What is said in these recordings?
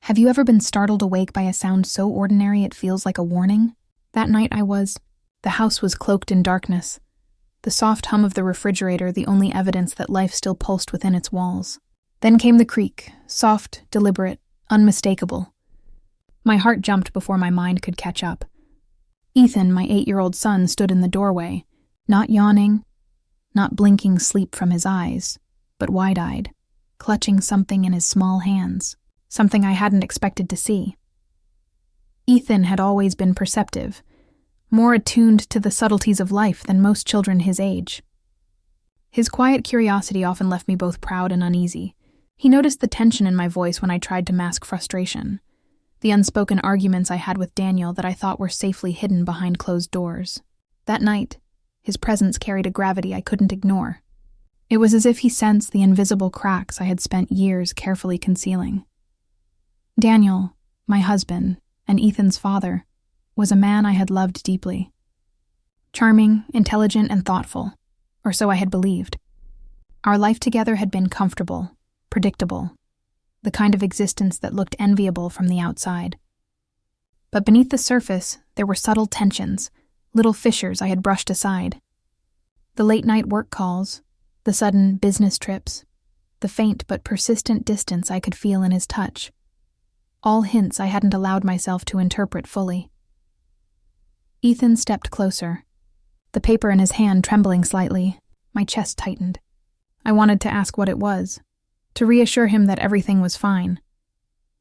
Have you ever been startled awake by a sound so ordinary it feels like a warning? That night the house was cloaked in darkness. The soft hum of the refrigerator the only evidence that life still pulsed within its walls. Then came the creak, soft, deliberate, unmistakable. My heart jumped before my mind could catch up. Ethan, my 8-year-old son, stood in the doorway, not yawning, not blinking sleep from his eyes, but wide-eyed, clutching something in his small hands. Something I hadn't expected to see. Ethan had always been perceptive, more attuned to the subtleties of life than most children his age. His quiet curiosity often left me both proud and uneasy. He noticed the tension in my voice when I tried to mask frustration, the unspoken arguments I had with Daniel that I thought were safely hidden behind closed doors. That night, his presence carried a gravity I couldn't ignore. It was as if he sensed the invisible cracks I had spent years carefully concealing. Daniel, my husband, and Ethan's father, was a man I had loved deeply. Charming, intelligent, and thoughtful, or so I had believed. Our life together had been comfortable, predictable, the kind of existence that looked enviable from the outside. But beneath the surface, there were subtle tensions, little fissures I had brushed aside. The late-night work calls, the sudden business trips, the faint but persistent distance I could feel in his touch. All hints I hadn't allowed myself to interpret fully. Ethan stepped closer, the paper in his hand trembling slightly. My chest tightened. I wanted to ask what it was, to reassure him that everything was fine.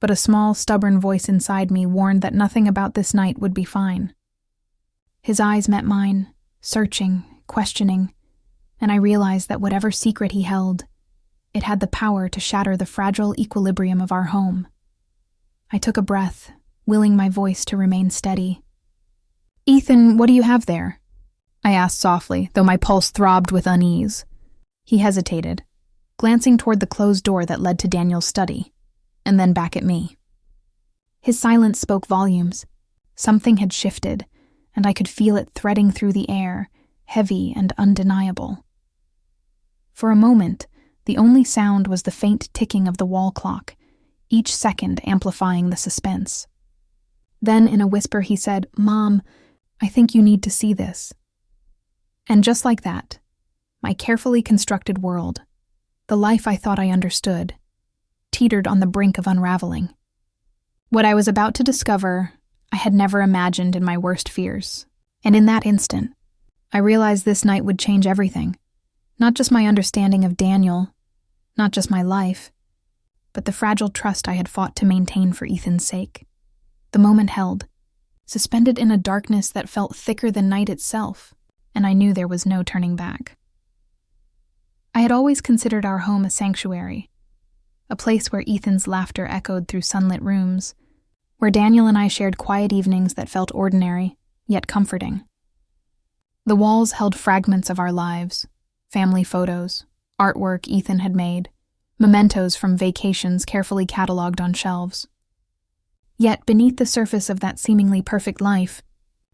But a small, stubborn voice inside me warned that nothing about this night would be fine. His eyes met mine, searching, questioning, and I realized that whatever secret he held, it had the power to shatter the fragile equilibrium of our home. I took a breath, willing my voice to remain steady. "Ethan, what do you have there?" I asked softly, though my pulse throbbed with unease. He hesitated, glancing toward the closed door that led to Daniel's study, and then back at me. His silence spoke volumes. Something had shifted, and I could feel it threading through the air, heavy and undeniable. For a moment, the only sound was the faint ticking of the wall clock, each second amplifying the suspense. Then, in a whisper, he said, "Mom, I think you need to see this." And just like that, my carefully constructed world, the life I thought I understood, teetered on the brink of unraveling. What I was about to discover, I had never imagined in my worst fears. And in that instant, I realized this night would change everything. Not just my understanding of Daniel, not just my life, but the fragile trust I had fought to maintain for Ethan's sake. The moment held, suspended in a darkness that felt thicker than night itself, and I knew there was no turning back. I had always considered our home a sanctuary, a place where Ethan's laughter echoed through sunlit rooms, where Daniel and I shared quiet evenings that felt ordinary, yet comforting. The walls held fragments of our lives, family photos, artwork Ethan had made, mementos from vacations carefully cataloged on shelves. Yet beneath the surface of that seemingly perfect life,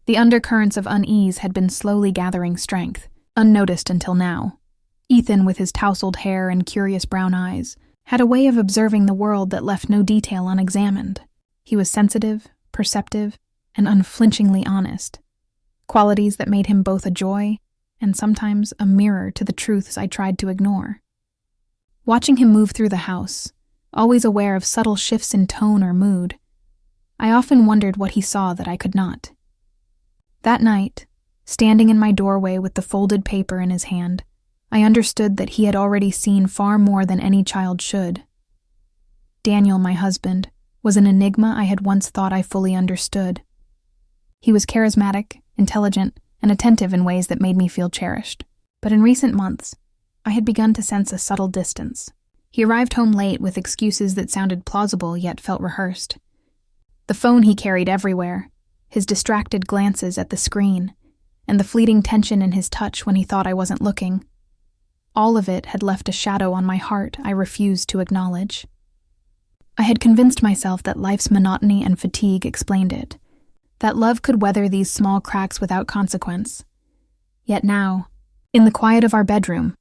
the undercurrents of unease had been slowly gathering strength, unnoticed until now. Ethan, with his tousled hair and curious brown eyes, had a way of observing the world that left no detail unexamined. He was sensitive, perceptive, and unflinchingly honest, qualities that made him both a joy and sometimes a mirror to the truths I tried to ignore. Watching him move through the house, always aware of subtle shifts in tone or mood, I often wondered what he saw that I could not. That night, standing in my doorway with the folded paper in his hand, I understood that he had already seen far more than any child should. Daniel, my husband, was an enigma I had once thought I fully understood. He was charismatic, intelligent, and attentive in ways that made me feel cherished. But in recent months, I had begun to sense a subtle distance. He arrived home late with excuses that sounded plausible yet felt rehearsed. The phone he carried everywhere, his distracted glances at the screen, and the fleeting tension in his touch when he thought I wasn't looking. All of it had left a shadow on my heart I refused to acknowledge. I had convinced myself that life's monotony and fatigue explained it, that love could weather these small cracks without consequence. Yet now, in the quiet of our bedroom,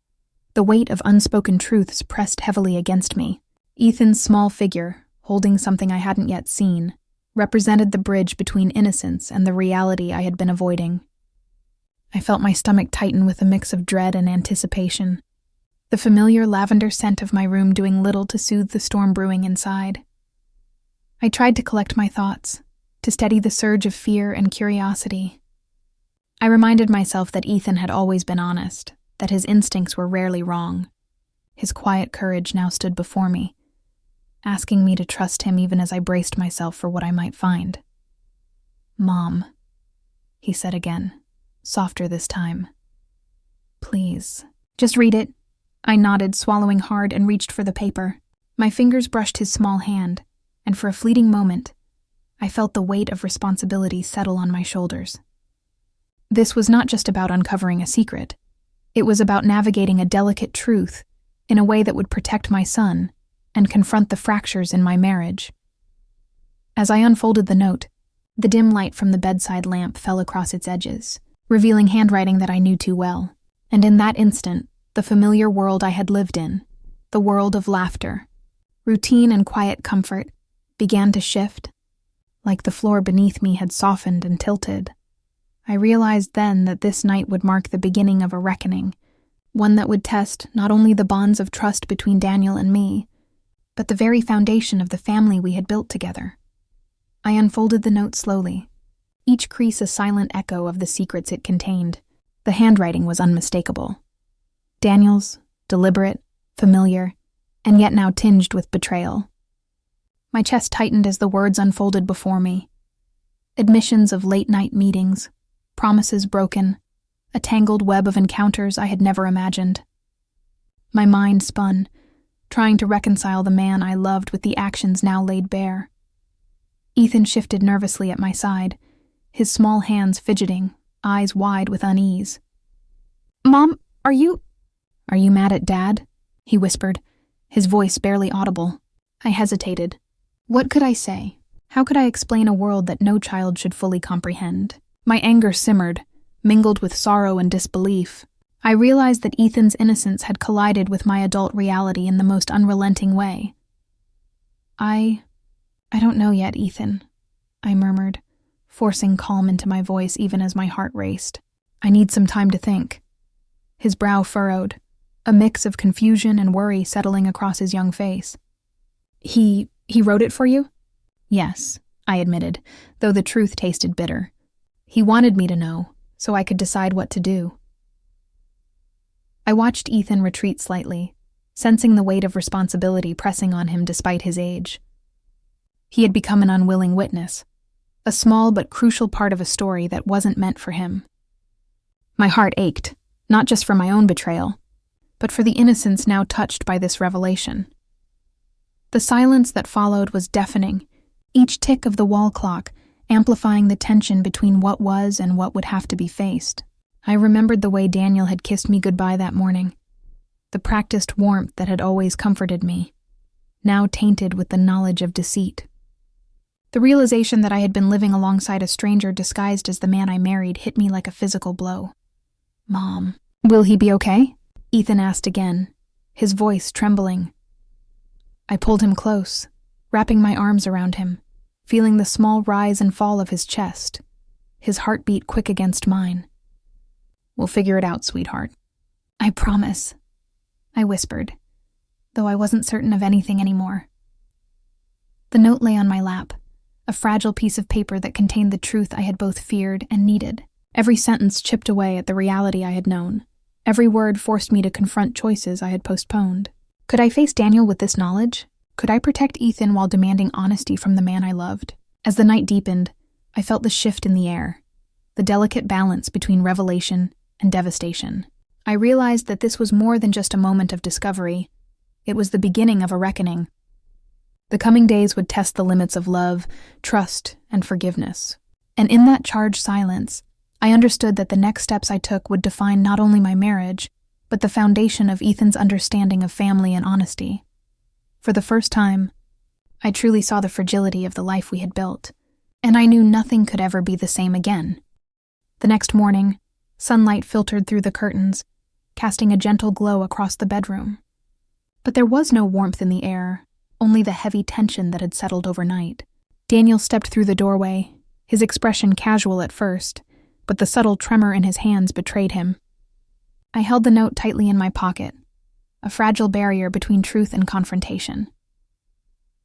the weight of unspoken truths pressed heavily against me. Ethan's small figure, holding something I hadn't yet seen, represented the bridge between innocence and the reality I had been avoiding. I felt my stomach tighten with a mix of dread and anticipation, the familiar lavender scent of my room doing little to soothe the storm brewing inside. I tried to collect my thoughts, to steady the surge of fear and curiosity. I reminded myself that Ethan had always been honest, that his instincts were rarely wrong. His quiet courage now stood before me, asking me to trust him even as I braced myself for what I might find. "Mom," he said again, softer this time. "Please, just read it." I nodded, swallowing hard, and reached for the paper. My fingers brushed his small hand, and for a fleeting moment, I felt the weight of responsibility settle on my shoulders. This was not just about uncovering a secret. It was about navigating a delicate truth in a way that would protect my son and confront the fractures in my marriage. As I unfolded the note, the dim light from the bedside lamp fell across its edges, revealing handwriting that I knew too well. And in that instant, the familiar world I had lived in, the world of laughter, routine and quiet comfort, began to shift. Like the floor beneath me had softened and tilted. I realized then that this night would mark the beginning of a reckoning, one that would test not only the bonds of trust between Daniel and me, but the very foundation of the family we had built together. I unfolded the note slowly, each crease a silent echo of the secrets it contained. The handwriting was unmistakable. Daniel's, deliberate, familiar, and yet now tinged with betrayal. My chest tightened as the words unfolded before me. Admissions of late-night meetings, promises broken, a tangled web of encounters I had never imagined. My mind spun, trying to reconcile the man I loved with the actions now laid bare. Ethan shifted nervously at my side, his small hands fidgeting, eyes wide with unease. "Mom, are you mad at Dad?" he whispered, his voice barely audible. I hesitated. What could I say? How could I explain a world that no child should fully comprehend? My anger simmered, mingled with sorrow and disbelief. I realized that Ethan's innocence had collided with my adult reality in the most unrelenting way. I don't know yet, Ethan," I murmured, forcing calm into my voice even as my heart raced. "I need some time to think." His brow furrowed, a mix of confusion and worry settling across his young face. He wrote it for you?" "Yes," I admitted, though the truth tasted bitter. "He wanted me to know, so I could decide what to do." I watched Ethan retreat slightly, sensing the weight of responsibility pressing on him despite his age. He had become an unwilling witness, a small but crucial part of a story that wasn't meant for him. My heart ached, not just for my own betrayal, but for the innocence now touched by this revelation. The silence that followed was deafening, each tick of the wall clock amplifying the tension between what was and what would have to be faced. I remembered the way Daniel had kissed me goodbye that morning, the practiced warmth that had always comforted me, now tainted with the knowledge of deceit. The realization that I had been living alongside a stranger disguised as the man I married hit me like a physical blow. "Mom, will he be okay?" Ethan asked again, his voice trembling. I pulled him close, wrapping my arms around him, feeling the small rise and fall of his chest, his heartbeat quick against mine. "We'll figure it out, sweetheart." "I promise," I whispered, though I wasn't certain of anything anymore. The note lay on my lap, a fragile piece of paper that contained the truth I had both feared and needed. Every sentence chipped away at the reality I had known. Every word forced me to confront choices I had postponed. Could I face Daniel with this knowledge? Could I protect Ethan while demanding honesty from the man I loved? As the night deepened, I felt the shift in the air, the delicate balance between revelation and devastation. I realized that this was more than just a moment of discovery. It was the beginning of a reckoning. The coming days would test the limits of love, trust, and forgiveness. And in that charged silence, I understood that the next steps I took would define not only my marriage, but the foundation of Ethan's understanding of family and honesty. For the first time, I truly saw the fragility of the life we had built, and I knew nothing could ever be the same again. The next morning, sunlight filtered through the curtains, casting a gentle glow across the bedroom. But there was no warmth in the air, only the heavy tension that had settled overnight. Daniel stepped through the doorway, his expression casual at first, but the subtle tremor in his hands betrayed him. I held the note tightly in my pocket, a fragile barrier between truth and confrontation.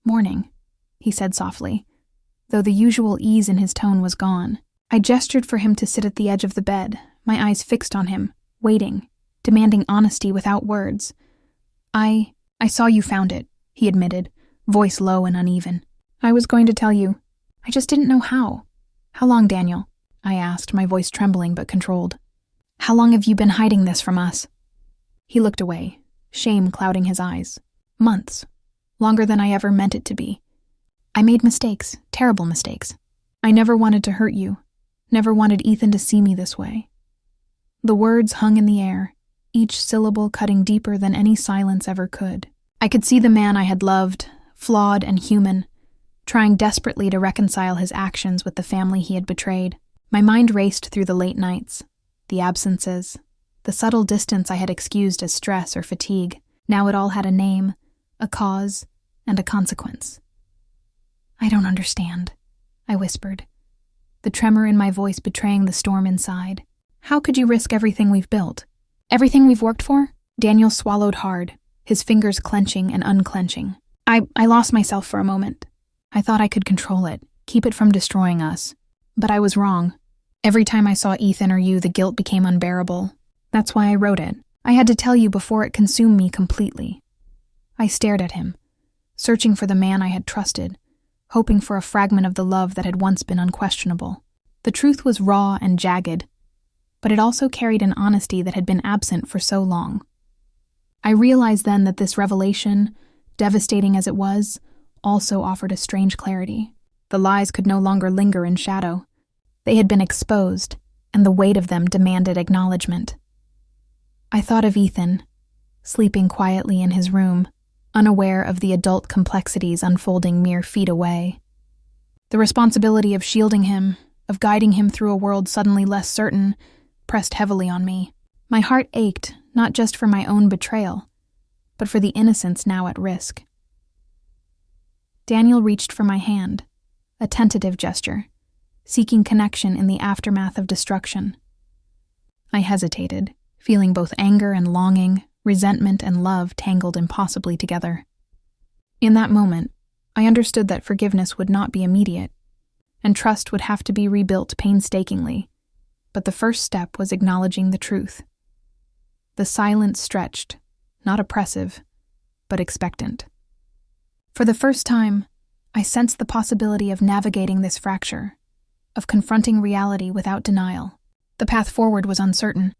"Morning," he said softly, though the usual ease in his tone was gone. I gestured for him to sit at the edge of the bed, my eyes fixed on him, waiting, demanding honesty without words. I saw you found it," he admitted, voice low and uneven. "I was going to tell you. I just didn't know how." "How long, Daniel?" I asked, my voice trembling but controlled. "How long have you been hiding this from us?" He looked away, shame clouding his eyes. "Months. Longer than I ever meant it to be. I made mistakes, terrible mistakes. I never wanted to hurt you, never wanted Ethan to see me this way." The words hung in the air, each syllable cutting deeper than any silence ever could. I could see the man I had loved, flawed and human, trying desperately to reconcile his actions with the family he had betrayed. My mind raced through the late nights, the absences, the subtle distance I had excused as stress or fatigue. Now it all had a name, a cause, and a consequence. "I don't understand," I whispered, the tremor in my voice betraying the storm inside. "How could you risk everything we've built? Everything we've worked for?" Daniel swallowed hard, his fingers clenching and unclenching. I lost myself for a moment. I thought I could control it, keep it from destroying us. But I was wrong. Every time I saw Ethan or you, the guilt became unbearable. That's why I wrote it. I had to tell you before it consumed me completely. I stared at him, searching for the man I had trusted, hoping for a fragment of the love that had once been unquestionable. The truth was raw and jagged, but it also carried an honesty that had been absent for so long. I realized then that this revelation, devastating as it was, also offered a strange clarity. The lies could no longer linger in shadow. They had been exposed, and the weight of them demanded acknowledgement. I thought of Ethan, sleeping quietly in his room, unaware of the adult complexities unfolding mere feet away. The responsibility of shielding him, of guiding him through a world suddenly less certain, pressed heavily on me. My heart ached, not just for my own betrayal, but for the innocence now at risk. Daniel reached for my hand, a tentative gesture, seeking connection in the aftermath of destruction. I hesitated, feeling both anger and longing, resentment and love tangled impossibly together. In that moment, I understood that forgiveness would not be immediate, and trust would have to be rebuilt painstakingly, but the first step was acknowledging the truth. The silence stretched, not oppressive, but expectant. For the first time, I sensed the possibility of navigating this fracture, of confronting reality without denial. The path forward was uncertain,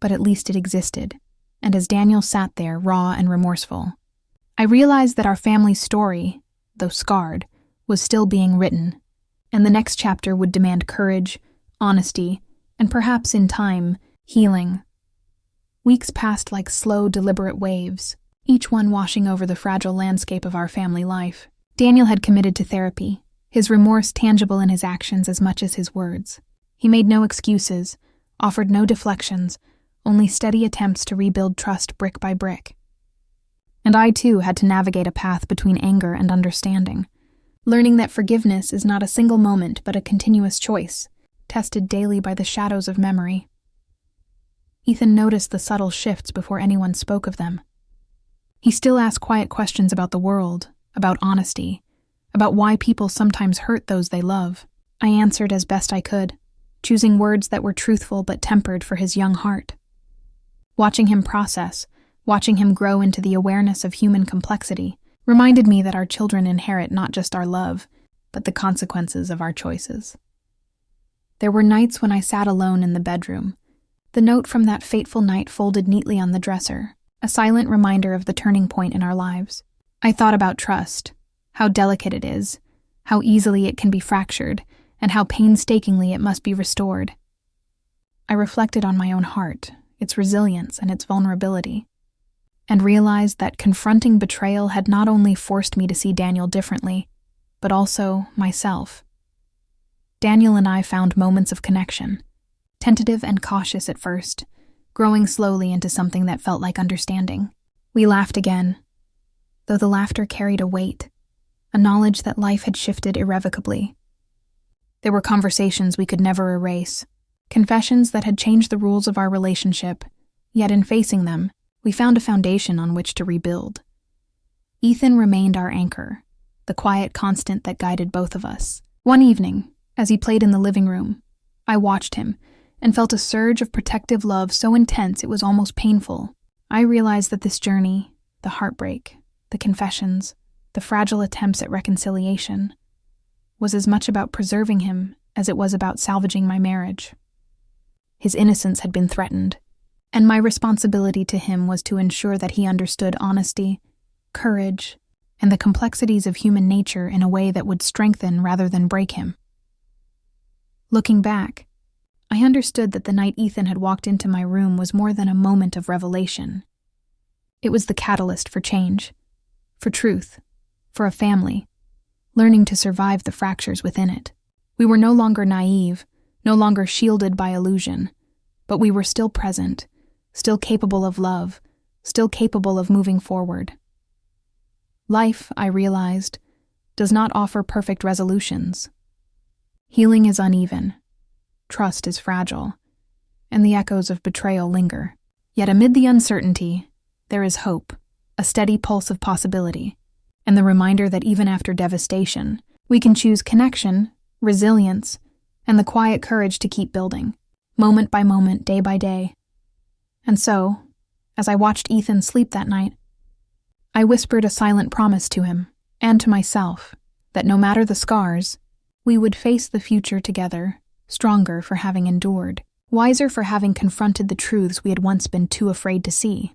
but at least it existed, and as Daniel sat there, raw and remorseful, I realized that our family's story, though scarred, was still being written, and the next chapter would demand courage, honesty, and perhaps in time, healing. Weeks passed like slow, deliberate waves, each one washing over the fragile landscape of our family life. Daniel had committed to therapy, his remorse tangible in his actions as much as his words. He made no excuses, offered no deflections, only steady attempts to rebuild trust brick by brick. And I too had to navigate a path between anger and understanding, learning that forgiveness is not a single moment but a continuous choice, tested daily by the shadows of memory. Ethan noticed the subtle shifts before anyone spoke of them. He still asked quiet questions about the world, about honesty, about why people sometimes hurt those they love. I answered as best I could, choosing words that were truthful but tempered for his young heart. Watching him process, watching him grow into the awareness of human complexity, reminded me that our children inherit not just our love, but the consequences of our choices. There were nights when I sat alone in the bedroom, the note from that fateful night folded neatly on the dresser, a silent reminder of the turning point in our lives. I thought about trust, how delicate it is, how easily it can be fractured, and how painstakingly it must be restored. I reflected on my own heart, its resilience and its vulnerability, and realized that confronting betrayal had not only forced me to see Daniel differently, but also myself. Daniel and I found moments of connection, tentative and cautious at first, growing slowly into something that felt like understanding. We laughed again, though the laughter carried a weight, a knowledge that life had shifted irrevocably. There were conversations we could never erase, confessions that had changed the rules of our relationship, yet in facing them, we found a foundation on which to rebuild. Ethan remained our anchor, the quiet constant that guided both of us. One evening, as he played in the living room, I watched him and felt a surge of protective love so intense it was almost painful. I realized that this journey, the heartbreak, the confessions, the fragile attempts at reconciliation, was as much about preserving him as it was about salvaging my marriage. His innocence had been threatened, and my responsibility to him was to ensure that he understood honesty, courage, and the complexities of human nature in a way that would strengthen rather than break him. Looking back, I understood that the night Ethan had walked into my room was more than a moment of revelation. It was the catalyst for change, for truth, for a family, learning to survive the fractures within it. We were no longer naive, no longer shielded by illusion, but we were still present, still capable of love, still capable of moving forward. Life, I realized, does not offer perfect resolutions. Healing is uneven, trust is fragile, and the echoes of betrayal linger. Yet amid the uncertainty, there is hope, a steady pulse of possibility, and the reminder that even after devastation, we can choose connection, resilience, and the quiet courage to keep building, moment by moment, day by day. And so, as I watched Ethan sleep that night, I whispered a silent promise to him, and to myself, that no matter the scars, we would face the future together, stronger for having endured, wiser for having confronted the truths we had once been too afraid to see.